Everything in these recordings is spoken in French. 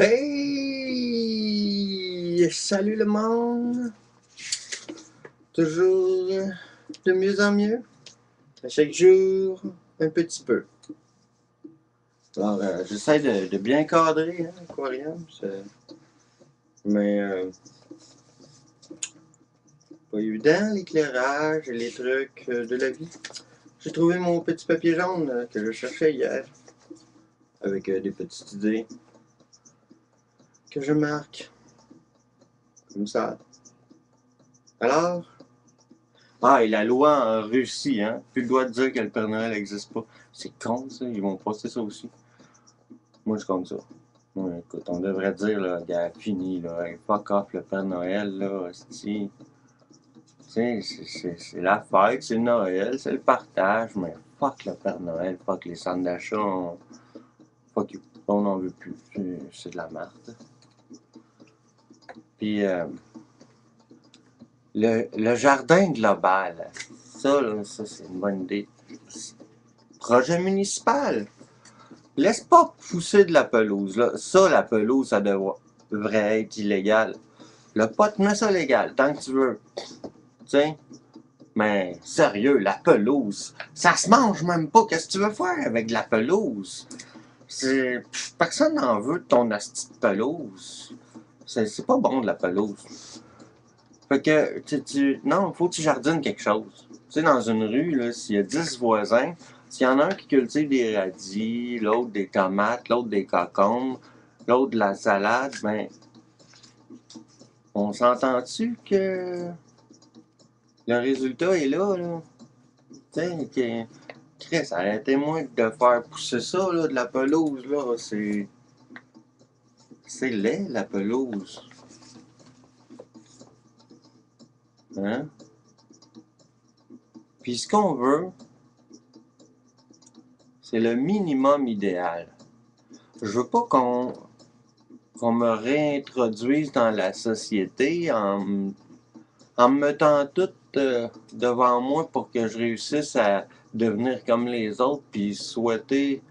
Hey! Salut le monde! Toujours de mieux en mieux. À chaque jour, un petit peu. Alors, j'essaie de bien cadrer l'aquarium. Mais pas évident, l'éclairage et les trucs de la vie. J'ai trouvé mon petit papier jaune que je cherchais hier. Avec des petites idées que je marque. Comme ça. Alors, et la loi en Russie, hein? Plus le droit de dire que le Père Noël n'existe pas. C'est con, ça. Ils vont passer ça aussi. Moi, je compte ça. Ouais, écoute, on devrait dire, là, gars, fini, là. Hey, fuck off le Père Noël, là. Tu sais, c'est la fête, c'est Noël, c'est le partage, mais fuck le Père Noël, fuck les centres d'achat, fuck you. On n'en veut plus. C'est de la merde. Puis, le jardin global, ça, là, ça, c'est une bonne idée. Projet municipal. Laisse pas pousser de la pelouse, là. Ça, la pelouse, ça devrait être illégal. Le pot, mets ça légal, tant que tu veux. T'sais? Mais sérieux, la pelouse, ça se mange même pas. Qu'est-ce que tu veux faire avec de la pelouse? Personne n'en veut de ton asti de pelouse. C'est pas bon de la pelouse. Fait que, non, faut que tu jardines quelque chose. Tu sais, dans une rue, là, s'il y a 10 voisins, s'il y en a un qui cultive des radis, l'autre des tomates, l'autre des concombres, l'autre de la salade, ben, on s'entend-tu que le résultat est là, là? Tu sais, Chris, arrêtez-moi de faire pousser ça, là, de la pelouse, là. C'est laid, la pelouse. Hein? Puis ce qu'on veut, c'est le minimum idéal. Je veux pas qu'on me réintroduise dans la société en me mettant tout devant moi pour que je réussisse à devenir comme les autres puis souhaiter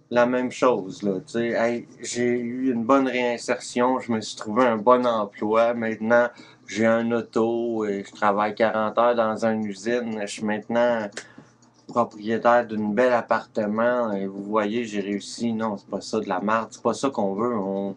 la même chose, là, tu sais. Hey, j'ai eu une bonne réinsertion, je me suis trouvé un bon emploi, maintenant j'ai un auto et je travaille 40 heures dans une usine, je suis maintenant propriétaire d'une belle appartement et vous voyez, j'ai réussi. Non, c'est pas ça de la merde, c'est pas ça qu'on veut. Tu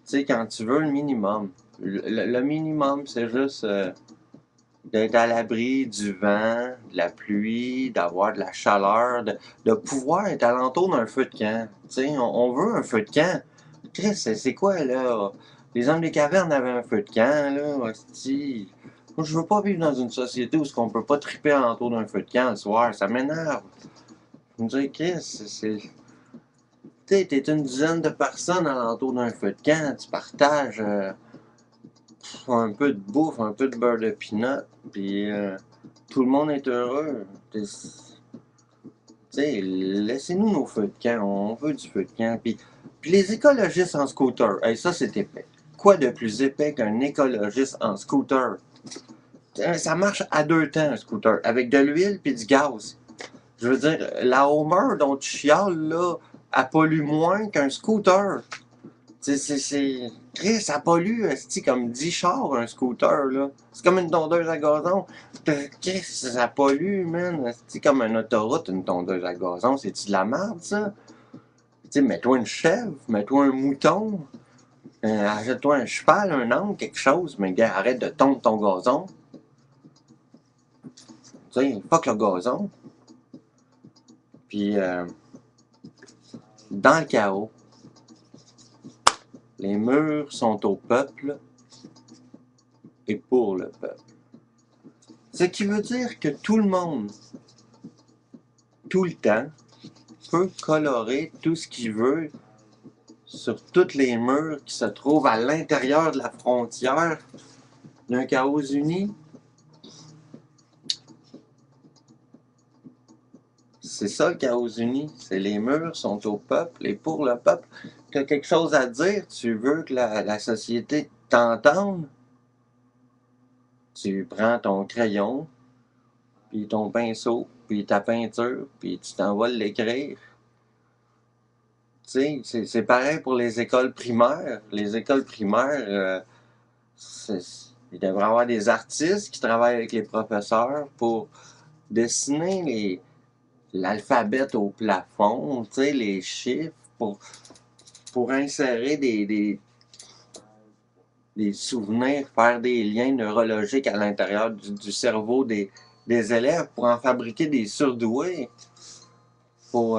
sais, quand tu veux le minimum, le minimum, c'est juste d'être à l'abri du vent, de la pluie, d'avoir de la chaleur, de pouvoir être alentour d'un feu de camp. Tu sais, on veut un feu de camp. Chris, c'est quoi, là? Les hommes des cavernes avaient un feu de camp, là. Hostie. Moi, je veux pas vivre dans une société où on peut pas triper alentour d'un feu de camp le soir. Ça m'énerve. Je me dis, Chris, tu sais, t'es une dizaine de personnes alentour d'un feu de camp. Tu partages un peu de bouffe, un peu de beurre de pinot, puis tout le monde est heureux. Tu sais, laissez-nous nos feux de camp, on veut du feu de camp. Puis les écologistes en scooter, hey, ça c'est épais. Quoi de plus épais qu'un écologiste en scooter? Ça marche à deux temps un scooter, avec de l'huile puis du gaz. Je veux dire, la Homer dont tu chiales, là, elle pollue moins qu'un scooter. Chris, ça pollue, comme 10 chars, un scooter, là. C'est comme une tondeuse à gazon. Chris, ça pollue, man. C'est comme une autoroute, une tondeuse à gazon. C'est-tu de la merde, ça? Tu sais, mets-toi une chèvre, mets-toi un mouton, achète-toi un cheval, un âne, quelque chose, mais gars, arrête de tondre ton gazon. Tu sais, fuck le gazon. Puis, dans le chaos, les murs sont au peuple et pour le peuple. Ce qui veut dire que tout le monde, tout le temps, peut colorer tout ce qu'il veut sur tous les murs qui se trouvent à l'intérieur de la frontière d'un chaos uni. C'est ça le chaos uni, c'est les murs sont au peuple et pour le peuple. Tu as quelque chose à dire, tu veux que la société t'entende, tu prends ton crayon, puis ton pinceau, puis ta peinture, puis tu t'en vas l'écrire. C'est pareil pour les écoles primaires. Les écoles primaires, il devrait y avoir des artistes qui travaillent avec les professeurs pour dessiner l'alphabet au plafond, les chiffres, pour insérer des souvenirs, faire des liens neurologiques à l'intérieur du cerveau des élèves pour en fabriquer des surdoués. Pour,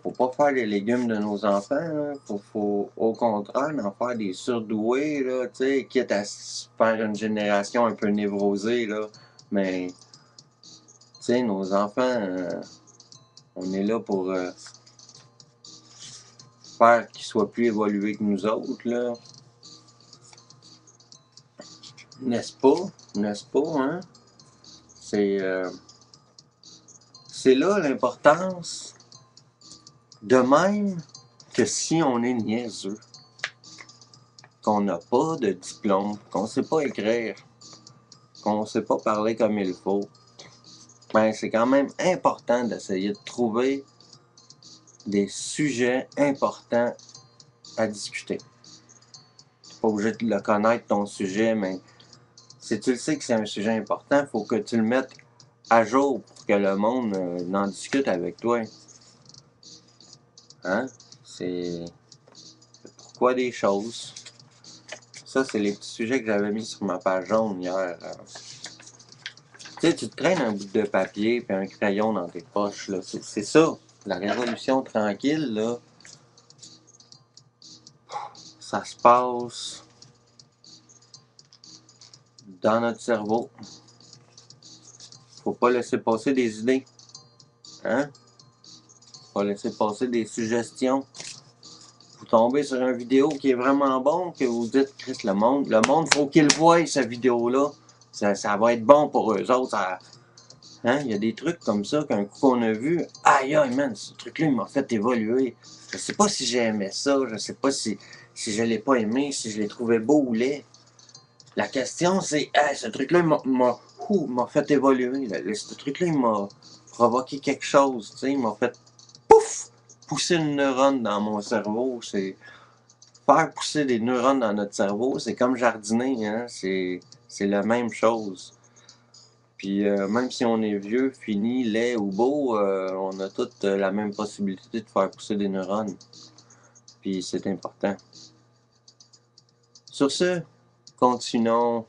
faut pas faire les légumes de nos enfants. Là. Faut au contraire en faire des surdoués, là, quitte à faire une génération un peu névrosée. Là. Mais nos enfants, on est là pour faire qu'ils soient plus évolués que nous autres. Là. N'est-ce pas? N'est-ce pas, hein? C'est là l'importance. De même que si on est niaiseux, qu'on n'a pas de diplôme, qu'on ne sait pas écrire, qu'on ne sait pas parler comme il faut, ben c'est quand même important d'essayer de trouver des sujets importants à discuter. Tu n'es pas obligé de le connaître, ton sujet, mais si tu le sais que c'est un sujet important, il faut que tu le mettes à jour pour que le monde en discute avec toi. Hein? C'est pourquoi des choses. Ça, c'est les petits sujets que j'avais mis sur ma page jaune hier. Tu sais, tu te traînes un bout de papier et un crayon dans tes poches. Là. C'est ça. La révolution tranquille, là, ça se passe dans notre cerveau. Faut pas laisser passer des idées. Hein? Faut pas laisser passer des suggestions. Vous tombez sur une vidéo qui est vraiment bon, que vous dites, Chris, le monde, faut qu'il voie cette vidéo-là. Ça va être bon pour eux autres. Hein? Il y a des trucs comme ça qu'un coup qu'on a vu, aïe aïe man, ce truc-là il m'a fait évoluer. Je sais pas si j'ai aimé ça, je sais pas si je l'ai pas aimé, si je l'ai trouvé beau ou laid. La question c'est, hey, ce truc-là m'a fait évoluer. Ce truc-là il m'a provoqué quelque chose, tu sais, il m'a fait pouf, pousser une neurone dans mon cerveau. C'est faire pousser des neurones dans notre cerveau, c'est comme jardiner, hein, c'est la même chose. Puis même si on est vieux, fini, laid ou beau, on a toutes la même possibilité de faire pousser des neurones. Puis c'est important. Sur ce, continuons.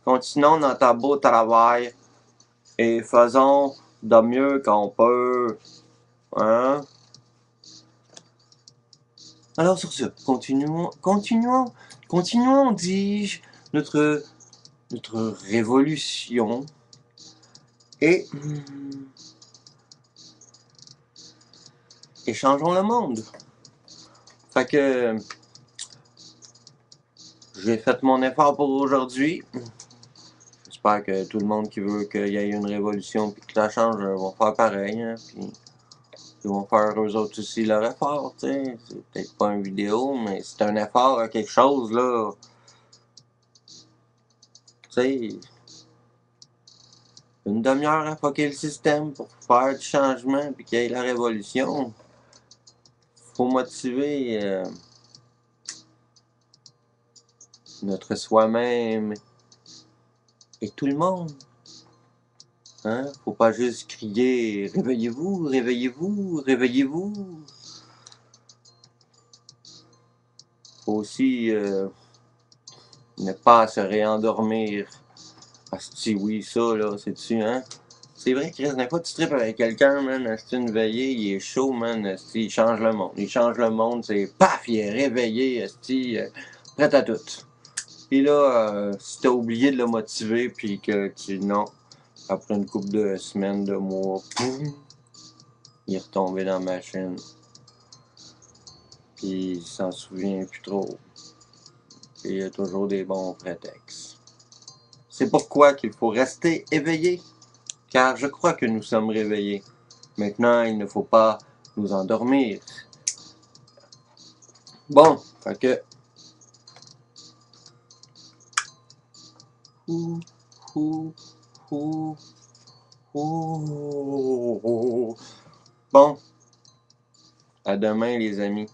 Continuons notre beau travail et faisons de mieux qu'on peut. Hein? Alors sur ce, continuons, dis-je, notre révolution et changeons le monde. Fait que j'ai fait mon effort pour aujourd'hui. J'espère que tout le monde qui veut qu'il y ait une révolution et que ça change vont faire pareil. Hein, puis ils vont faire eux autres aussi leur effort. T'sais. C'est peut-être pas une vidéo, mais c'est un effort à quelque chose. Là. T'sais, une demi-heure à fucker le système pour faire du changement et qu'il y ait la révolution. Faut motiver notre soi-même et tout le monde. Hein? Faut pas juste crier « Réveillez-vous, réveillez-vous, réveillez-vous ». Faut aussi ne pas se réendormir. Asti, oui, ça, là, c'est-tu, hein? C'est vrai, Chris, des fois, tu tripes avec quelqu'un, man, asti, une veillée, il est chaud, man, asti, il change le monde. Il change le monde, c'est paf, il est réveillé, asti, prêt à tout. Puis là, si t'as oublié de le motiver, puis que non, après une couple de semaines, de mois, poum, il est retombé dans la machine. Puis il s'en souvient plus trop. Puis il y a toujours des bons prétextes. C'est pourquoi qu'il faut rester éveillé, car je crois que nous sommes réveillés. Maintenant, il ne faut pas nous endormir. Bon, fait que... Ouh, ouh, ouh, ouh. Bon, À demain, les amis.